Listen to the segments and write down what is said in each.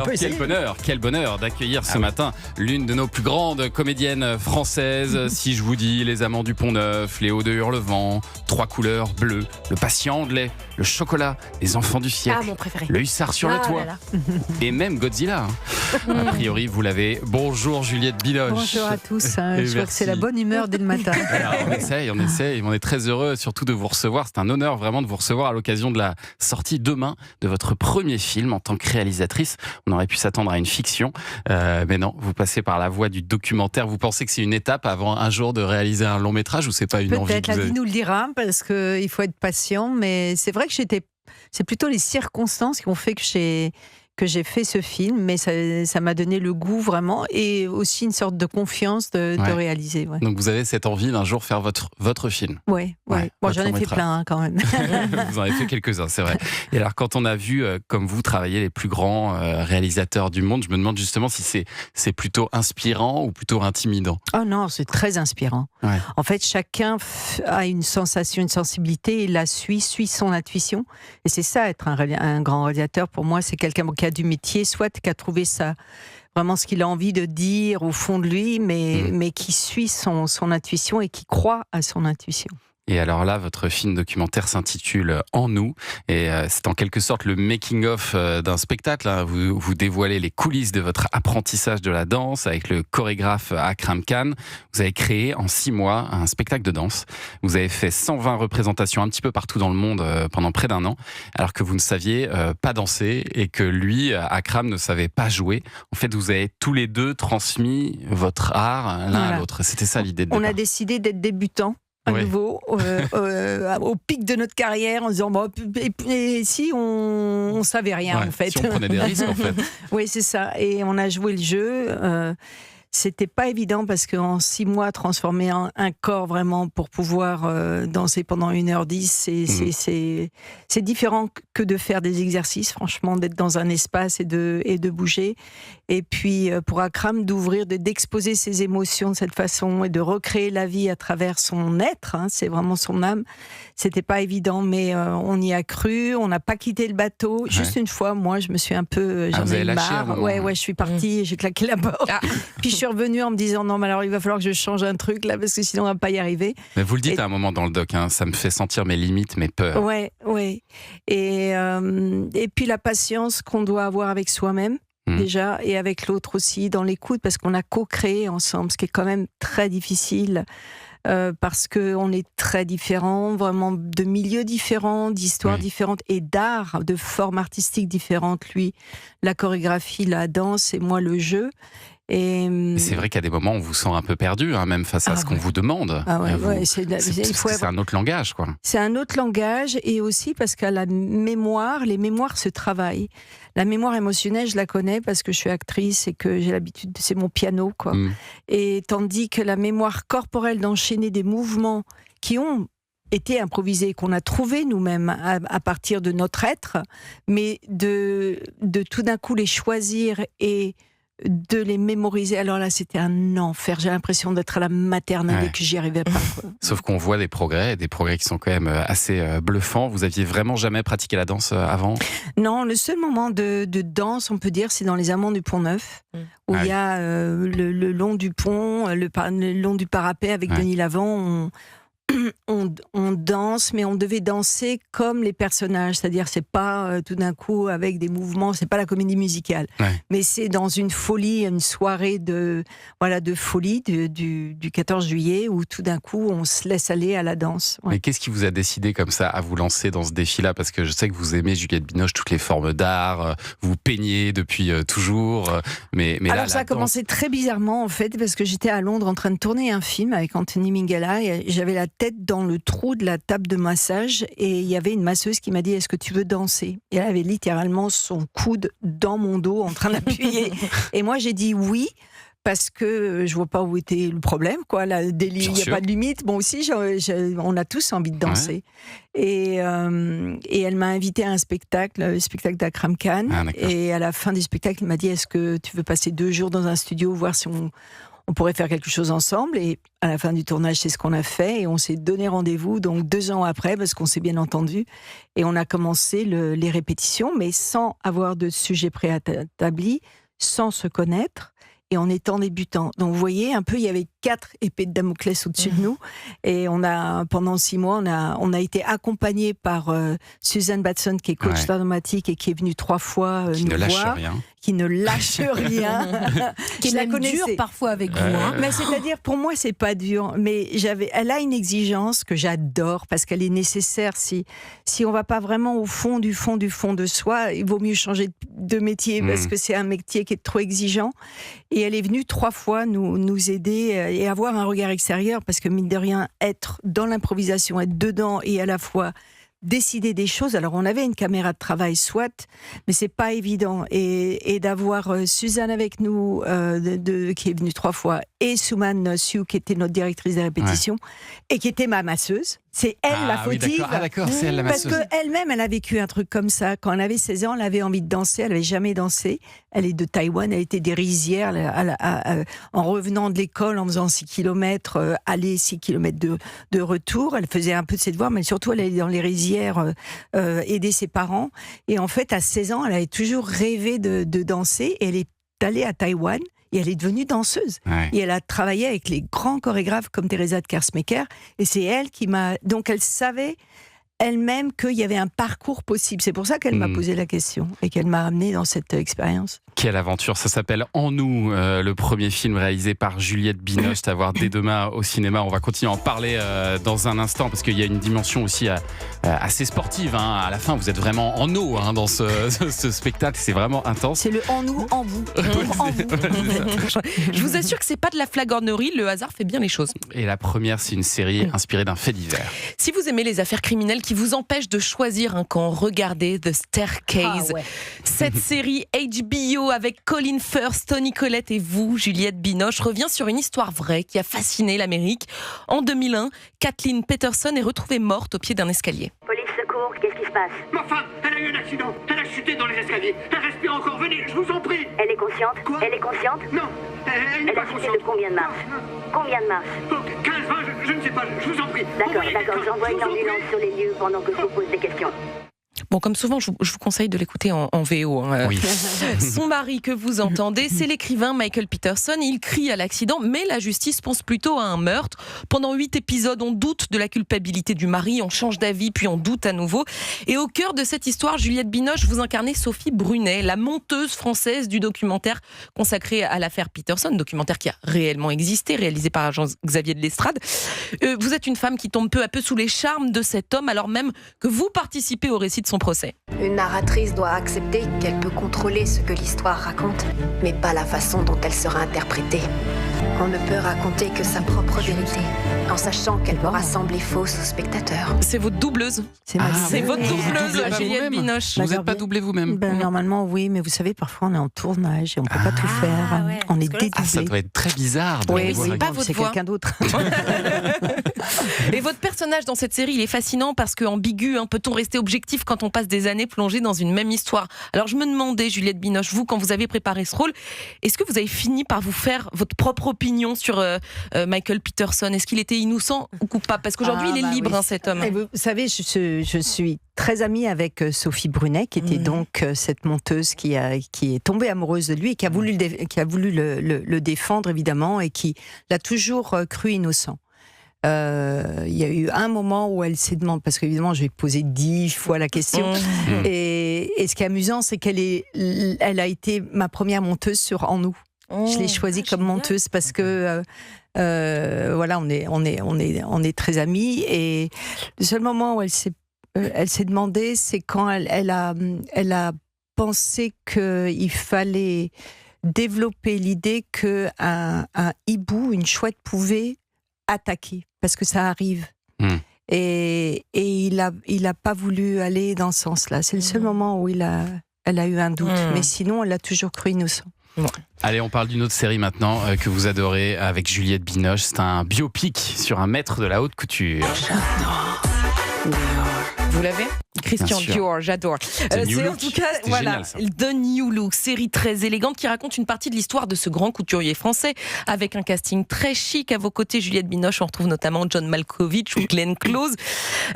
Alors quel bonheur d'accueillir ce matin l'une de nos plus grandes comédiennes françaises. Si je vous dis Les Amants du Pont-Neuf, Léo de Hurlevent, Trois couleurs bleues, Le Patient Anglais, Le Chocolat, Les Enfants du siècle, mon préféré. Le Hussard sur le toit, et même Godzilla. A priori, vous l'avez. Bonjour Juliette Binoche. Bonjour à tous. Je vois que c'est la bonne humeur dès le matin. Alors, on essaye. On est très heureux surtout de vous recevoir. C'est un honneur vraiment de vous recevoir à l'occasion de la sortie demain de votre premier film en tant que réalisatrice. On aurait pu s'attendre à une fiction, mais non, vous passez par la voie du documentaire. Vous pensez que c'est une étape avant un jour de réaliser un long métrage ou c'est pas une envie? Peut-être la vie nous le dira, parce qu'il faut être patient, mais c'est vrai que c'est plutôt les circonstances qui ont fait que j'ai fait ce film, mais ça m'a donné le goût vraiment, et aussi une sorte de confiance de réaliser. Ouais. Donc vous avez cette envie d'un jour faire votre film. Oui. Bon, j'en ai fait plein quand même. Vous en avez fait quelques-uns, c'est vrai. Et alors quand on a vu, comme vous, travailler les plus grands réalisateurs du monde, je me demande justement si c'est plutôt inspirant ou plutôt intimidant. Oh non, c'est très inspirant. Ouais. En fait, chacun a une sensation, une sensibilité, et la suit son intuition. Et c'est ça, être un grand réalisateur, pour moi, c'est quelqu'un qui a du métier, soit qui a trouvé ça, vraiment ce qu'il a envie de dire au fond de lui, mais qui suit son intuition et qui croit à son intuition. Et alors là, votre film documentaire s'intitule En nous, et c'est en quelque sorte le making-of d'un spectacle. Vous dévoilez les coulisses de votre apprentissage de la danse avec le chorégraphe Akram Khan. Vous avez créé en 6 mois un spectacle de danse. Vous avez fait 120 représentations un petit peu partout dans le monde pendant près d'1 an, alors que vous ne saviez pas danser et que lui, Akram, ne savait pas jouer. En fait, vous avez tous les deux transmis votre art l'un à l'autre. C'était ça l'idée de départ. On a décidé d'être débutants. À nouveau, au pic de notre carrière, en disant et si on savait rien en fait. Si on prenait des risques en fait. Oui, c'est ça. Et on a joué le jeu. C'était pas évident parce qu'en 6 mois, transformer un corps vraiment pour pouvoir danser pendant 1h10, c'est différent que de faire des exercices, franchement, d'être dans un espace et de bouger. Et puis, pour Akram, d'exposer ses émotions de cette façon et de recréer la vie à travers son être, c'est vraiment son âme. C'était pas évident, mais on y a cru, on n'a pas quitté le bateau. Juste une fois, moi, je me suis un peu... J'en ai marre. Ouais, je suis partie, j'ai claqué la porte. Puis je suis revenue en me disant non, mais alors il va falloir que je change un truc là, parce que sinon on va pas y arriver. Mais vous le dites à un moment dans le doc, ça me fait sentir mes limites, mes peurs. Ouais. Et puis la patience qu'on doit avoir avec soi-même. Déjà, et avec l'autre aussi, dans l'écoute, parce qu'on a co-créé ensemble, ce qui est quand même très difficile, parce qu'on est très différents, vraiment de milieux différents, d'histoires différentes, et d'art, de formes artistiques différentes. Lui, la chorégraphie, la danse, et moi, le jeu. Et c'est vrai qu'à des moments, on vous sent un peu perdu, même face à ce qu'on vous demande. C'est un autre langage, quoi. C'est un autre langage, et aussi parce qu'à la mémoire, les mémoires se travaillent. La mémoire émotionnelle, je la connais parce que je suis actrice et que j'ai l'habitude, c'est mon piano, quoi. Et tandis que la mémoire corporelle, d'enchaîner des mouvements qui ont été improvisés, qu'on a trouvé nous-mêmes à partir de notre être, mais de tout d'un coup les choisir et de les mémoriser. Alors là, c'était un enfer. J'ai l'impression d'être à la maternelle et que j'y arrivais pas, quoi. Sauf qu'on voit des progrès qui sont quand même assez bluffants. Vous aviez vraiment jamais pratiqué la danse avant? Non, le seul moment de danse, on peut dire, c'est dans Les Amants du Pont-Neuf, où il y a le long du pont, le long du parapet avec Denis Lavant. On danse, mais on devait danser comme les personnages, c'est-à-dire c'est pas tout d'un coup avec des mouvements, c'est pas la comédie musicale, mais c'est dans une folie, une soirée de folie du 14 juillet où tout d'un coup on se laisse aller à la danse. Mais qu'est-ce qui vous a décidé comme ça à vous lancer dans ce défi-là? Parce que je sais que vous aimez, Juliette Binoche, toutes les formes d'art, vous peignez depuis toujours, mais alors là, ça a commencé très bizarrement en fait, parce que j'étais à Londres en train de tourner un film avec Anthony Minghella et j'avais la tête dans le trou de la table de massage et il y avait une masseuse qui m'a dit est-ce que tu veux danser? Et elle avait littéralement son coude dans mon dos en train d'appuyer et moi j'ai dit oui parce que je vois pas où était le problème, quoi. Il n'y a pas de limite. Bon aussi on a tous envie de danser et elle m'a invité à un spectacle, le spectacle d'Akram Khan, et à la fin du spectacle il m'a dit est-ce que tu veux passer 2 jours dans un studio voir si on pourrait faire quelque chose ensemble. Et à la fin du tournage, c'est ce qu'on a fait. Et on s'est donné rendez-vous, donc 2 ans après, parce qu'on s'est bien entendu. Et on a commencé les répétitions, mais sans avoir de sujet préétabli, sans se connaître. Et en étant débutant. Donc vous voyez, un peu, il y avait 4 épées de Damoclès au-dessus de nous. Et pendant 6 mois, on a été accompagnés par Suzanne Batson, qui est coach dramatique et qui est venue 3 fois nous voir. Qui ne lâche rien. Qui est même dur parfois avec vous. Mais c'est-à-dire, pour moi, c'est pas dur. Mais elle a une exigence que j'adore parce qu'elle est nécessaire. Si on va pas vraiment au fond du fond de soi, il vaut mieux changer de métier parce que c'est un métier qui est trop exigeant. Et elle est venue 3 fois nous aider et avoir un regard extérieur parce que mine de rien, être dans l'improvisation, être dedans et à la fois décider des choses. Alors on avait une caméra de travail soit, mais c'est pas évident. Et d'avoir Suzanne avec nous, qui est venue 3 fois, et Suman Siu, qui était notre directrice de répétition, et qui était ma masseuse. C'est elle la fautive. Oui, d'accord, c'est elle la masseuse. Parce qu'elle-même, elle a vécu un truc comme ça. Quand elle avait 16 ans, elle avait envie de danser, elle n'avait jamais dansé. Elle est de Taïwan, elle était des rizières. En revenant de l'école, en faisant 6 km, aller 6 km de retour, elle faisait un peu de ses devoirs, mais surtout elle allait dans les rizières aider ses parents. Et en fait, à 16 ans, elle avait toujours rêvé de danser. Et elle est allée à Taïwan. Et elle est devenue danseuse. Ouais. Et elle a travaillé avec les grands chorégraphes comme Teresa de Kersmaker. Et c'est elle qui m'a... Donc elle savait elle-même qu'il y avait un parcours possible. C'est pour ça qu'elle m'a posé la question et qu'elle m'a amenée dans cette expérience. Quelle aventure, ça s'appelle En nous, le premier film réalisé par Juliette Binoche, à voir dès demain au cinéma. On va continuer à en parler dans un instant parce qu'il y a une dimension aussi assez sportive. À la fin, vous êtes vraiment en eau dans ce spectacle, c'est vraiment intense. C'est le en nous, en vous. En vous. Je vous assure que c'est pas de la flagornerie, le hasard fait bien les choses. Et la première, c'est une série inspirée d'un fait divers. Si vous aimez les affaires criminelles qui vous empêchent de choisir un camp, regardez The Staircase. Cette série HBO avec Colin Firth, Toni Collette et vous, Juliette Binoche, revient sur une histoire vraie qui a fasciné l'Amérique. En 2001, Kathleen Peterson est retrouvée morte au pied d'un escalier. Police, secours, qu'est-ce qui se passe? Ma femme, elle a eu un accident. Elle a chuté dans les escaliers. Elle respire encore. Venez, je vous en prie. Elle est consciente? Quoi? Elle est consciente? Non, elle n'est pas consciente. Elle a chuté de combien de marches? Combien de marches? 15, 20, je ne sais pas. Je vous en prie. D'accord, j'envoie une ambulance sur les lieux pendant que je vous pose des questions. Bon, comme souvent, je vous conseille de l'écouter en VO. Oui. Son mari que vous entendez, c'est l'écrivain Michael Peterson. Il crie à l'accident, mais la justice pense plutôt à un meurtre. Pendant 8 épisodes, on doute de la culpabilité du mari, on change d'avis, puis on doute à nouveau. Et au cœur de cette histoire, Juliette Binoche, vous incarnez Sophie Brunet, la monteuse française du documentaire consacré à l'affaire Peterson, documentaire qui a réellement existé, réalisé par Jean-Xavier de Lestrade. Vous êtes une femme qui tombe peu à peu sous les charmes de cet homme, alors même que vous participez au récit de son procès. Une narratrice doit accepter qu'elle peut contrôler ce que l'histoire raconte, mais pas la façon dont elle sera interprétée. On ne peut raconter que sa propre vérité, en sachant qu'elle pourra sembler fausse au spectateur. C'est votre doubleuse. C'est votre doubleuse, Juliette Binoche. Vous n'êtes pas doublé vous-même? Normalement, oui, mais vous savez, parfois on est en tournage et on ne peut pas tout faire. Ouais. On est dédoublé. Ça doit être très bizarre. Oui, c'est pas votre voix. quelqu'un d'autre. Et votre personnage dans cette série, il est fascinant parce qu'ambigu, peut-on rester objectif quand on passe des années plongées dans une même histoire? Alors je me demandais, Juliette Binoche, vous, quand vous avez préparé ce rôle, est-ce que vous avez fini par vous faire votre propre opinion sur Michael Peterson? Est-ce qu'il était innocent ou coupable? Parce qu'aujourd'hui, il est libre, oui. cet homme. Et vous savez, je suis très amie avec Sophie Brunet, qui était donc cette monteuse qui est tombée amoureuse de lui et qui a voulu le défendre, évidemment, et qui l'a toujours cru innocent. Il y a eu un moment où elle s'est demandé, parce qu'évidemment je vais poser 10 fois la question, et ce qui est amusant, c'est elle a été ma première monteuse sur En nous. Je l'ai choisie comme monteuse parce que voilà, on est très amis, et le seul moment où elle s'est demandé, c'est quand elle a pensé qu'il fallait développer l'idée qu'un hibou, une chouette, pouvait attaquer, parce que ça arrive. Et il a pas voulu aller dans ce sens-là. C'est le seul moment où elle a eu un doute. Mais sinon, elle a toujours cru innocent. Ouais. Allez, on parle d'une autre série maintenant que vous adorez avec Juliette Binoche. C'est un biopic sur un maître de la haute couture. J'adore New York. Vous l'avez ? Christian sûr. Dior, j'adore. The New C'est Look. en tout cas, C'était voilà, génial, ça. The New Look, série très élégante qui raconte une partie de l'histoire de ce grand couturier français avec un casting très chic. À vos côtés, Juliette Binoche, on retrouve notamment John Malkovich ou Glenn Close.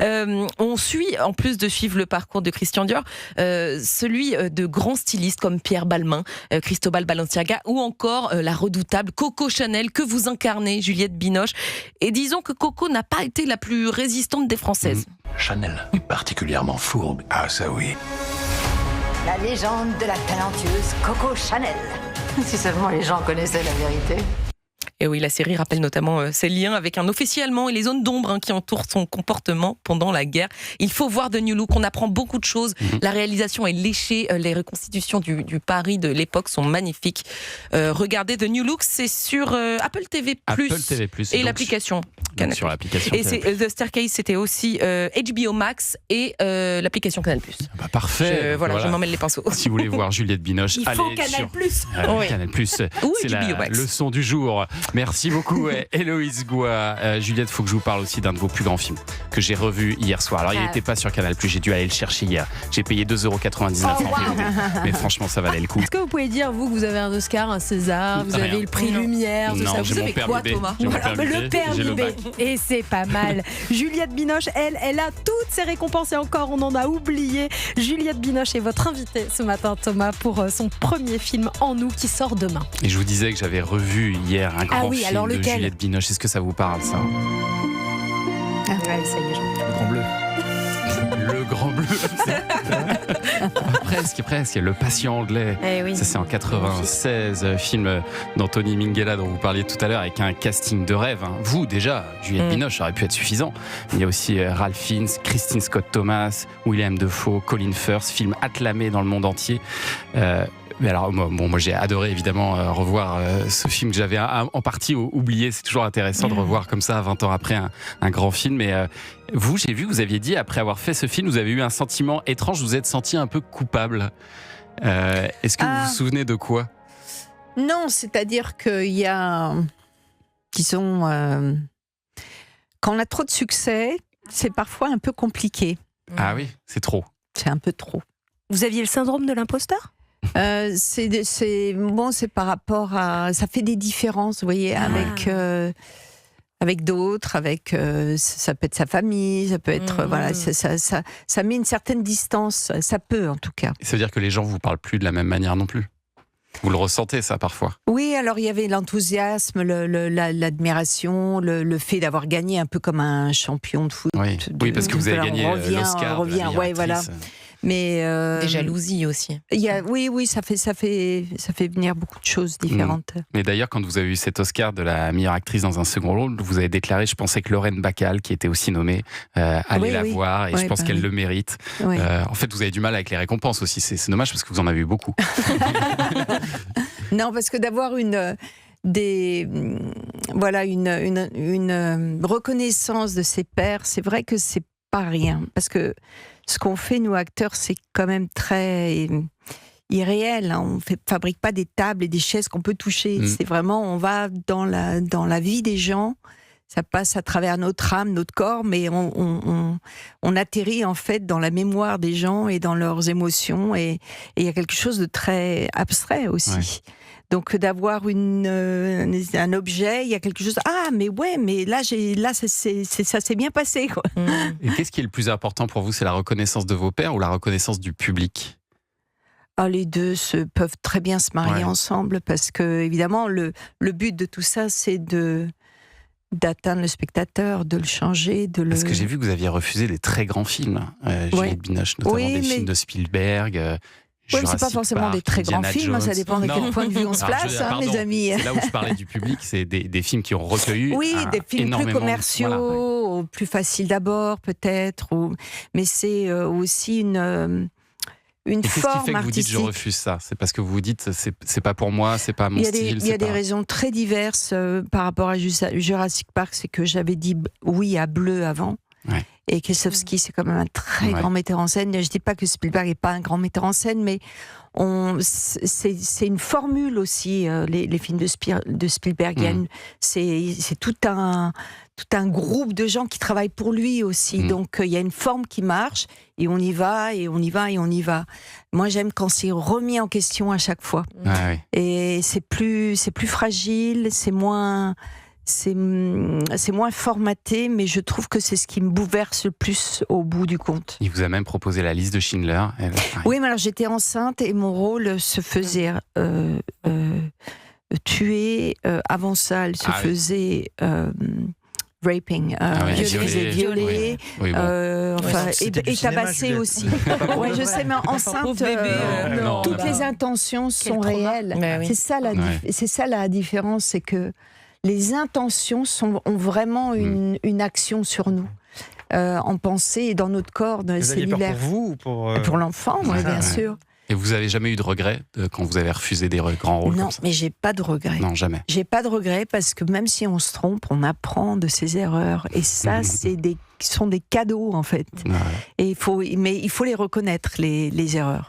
On suit, en plus de suivre le parcours de Christian Dior, celui de grands stylistes comme Pierre Balmain, Cristobal Balenciaga ou encore la redoutable Coco Chanel que vous incarnez, Juliette Binoche. Et disons que Coco n'a pas été la plus résistante des Françaises. Chanel est particulièrement fourbe. Ah, ça oui. La légende de la talentueuse Coco Chanel. Si seulement les gens connaissaient la vérité. Et oui, la série rappelle notamment ses liens avec un officier allemand et les zones d'ombre qui entourent son comportement pendant la guerre. Il faut voir The New Look, on apprend beaucoup de choses. La réalisation est léchée, les reconstitutions du Paris de l'époque sont magnifiques. Regardez The New Look, c'est sur Apple TV+, Apple TV+, et donc l'application Canal+. sur l'application. Et The Staircase, c'était aussi HBO Max et l'application Canal+. Bah, parfait. Voilà, je m'emmêle les pinceaux. Si vous voulez voir Juliette Binoche, Il allez faut Canal+. sur Oui. Canal+. Ou C'est HBO la Max. leçon du jour. Merci beaucoup, Héloïse Goua. Juliette, il faut que je vous parle aussi d'un de vos plus grands films que j'ai revu hier soir. Alors, il n'était pas sur Canal+, j'ai dû aller le chercher hier. J'ai payé 2,99 € en VOD. Mais franchement, ça valait le coup. Est-ce que vous pouvez dire, vous, que vous avez un Oscar, un César, vous Rien. avez le prix Non. Lumière, tout Non, ça, j'ai vous mon avez permis quoi, B. Thomas? J'ai mon Voilà, permis le B, permis j'ai le B. bac. Et c'est pas mal. Juliette Binoche, elle a toutes ses récompenses et encore, on en a oublié. Juliette Binoche est votre invitée ce matin, Thomas, pour son premier film En nous qui sort demain. Et je vous disais que j'avais revu hier un grand oui, film alors de lequel ? Juliette Binoche. Est-ce que ça vous parle, ça ? Ah ouais, ça y est, Le Grand Bleu. Le Grand Bleu. presque. Le Patient anglais. Eh oui. Ça, c'est en 96, film d'Anthony Minghella dont vous parliez tout à l'heure, avec un casting de rêve. Hein. Vous, déjà, Juliette Binoche, ça aurait pu être suffisant. Il y a aussi Ralph Fiennes, Christine Scott Thomas, William Dafoe, Colin Firth, film acclamé dans le monde entier. Mais alors, moi j'ai adoré évidemment revoir ce film que j'avais en partie oublié. C'est toujours intéressant de revoir comme ça 20 ans après un grand film. Mais vous, j'ai vu, vous aviez dit, après avoir fait ce film, vous avez eu un sentiment étrange, vous vous êtes senti un peu coupable. Est-ce que vous vous souvenez de quoi ? Non, c'est-à-dire qu'il y a, disons, quand on a trop de succès, c'est parfois un peu compliqué. Ah oui, c'est trop. C'est un peu trop. Vous aviez le syndrome de l'imposteur ? C'est par rapport à, ça fait des différences, vous voyez, avec d'autres, ça peut être sa famille, ça peut être voilà, ça met une certaine distance, ça peut en tout cas. Ça veut dire que les gens vous parlent plus de la même manière non plus. Vous le ressentez ça parfois ? Oui, alors il y avait l'enthousiasme, l'admiration, le fait d'avoir gagné un peu comme un champion de foot. Oui, parce que vous avez gagné l'Oscar. On revient, ouais, voilà. Mais Des jalousies aussi. Oui, ça fait venir beaucoup de choses différentes. Mais d'ailleurs, quand vous avez eu cet Oscar de la meilleure actrice dans un second rôle, vous avez déclaré, je pensais que Lorraine Bacall, qui était aussi nommée, allait la voir, et je pense qu'elle le mérite. Oui. En fait, vous avez du mal avec les récompenses aussi. C'est dommage parce que vous en avez eu beaucoup. Non, parce que d'avoir une reconnaissance de ses pairs, c'est vrai que c'est pas rien. Parce que ce qu'on fait, nous, acteurs, c'est quand même très irréel. On ne fabrique pas des tables et des chaises qu'on peut toucher. C'est vraiment, on va dans la vie des gens. Ça passe à travers notre âme, notre corps, mais on atterrit en fait dans la mémoire des gens et dans leurs émotions. Et il y a quelque chose de très abstrait aussi. Ouais. Donc d'avoir un objet, il y a quelque chose. Ah, mais là ça s'est bien passé, quoi. Et qu'est-ce qui est le plus important pour vous ? C'est la reconnaissance de vos pairs ou la reconnaissance du public ? Les deux peuvent très bien se marier ensemble, parce que évidemment le but de tout ça, c'est d'atteindre le spectateur, de le changer, Parce que j'ai vu que vous aviez refusé des très grands films, Juliette Binoche, notamment des films de Spielberg. Oui, mais c'est pas forcément des très grands films, ça dépend de quel point de vue on se place, mes amis. C'est là où je parlais du public, c'est des films qui ont recueilli des films plus commerciaux, plus faciles d'abord peut-être, mais c'est aussi une forme artistique. Qu'est-ce qui fait que vous dites je refuse ça ? C'est parce que vous vous dites c'est pas pour moi, c'est pas mon style. Il y a des raisons très diverses par rapport à Jurassic Park, c'est que j'avais dit oui à Bleu avant. Ouais. Et Kieslowski, c'est quand même un très grand metteur en scène. Je dis pas que Spielberg n'est pas un grand metteur en scène, mais c'est une formule aussi, les films de Spielberg. C'est tout un groupe de gens qui travaillent pour lui aussi. Donc il y a une forme qui marche et on y va et on y va et on y va. Moi j'aime quand c'est remis en question à chaque fois. Et c'est plus fragile, c'est moins formaté, mais je trouve que c'est ce qui me bouleverse le plus au bout du compte. Il vous a même proposé la liste de Schindler. Oui, mais alors j'étais enceinte et mon rôle se faisait tuer. Avant ça, elle se faisait raping, violer, et tabasser aussi. Ouais, je sais, mais enceinte, toutes les intentions sont réelles. C'est ça la différence, c'est que les intentions ont vraiment une action sur nous, en pensée et dans notre corps cellulaire. Pour vous ou pour l'enfant, bien sûr. Et vous avez jamais eu de regrets quand vous avez refusé des grands rôles Non, comme ça? mais j'ai pas de regrets. Non, jamais. J'ai pas de regrets parce que même si on se trompe, on apprend de ses erreurs. Et ça, ce sont des cadeaux en fait. Et il faut les reconnaître, les erreurs.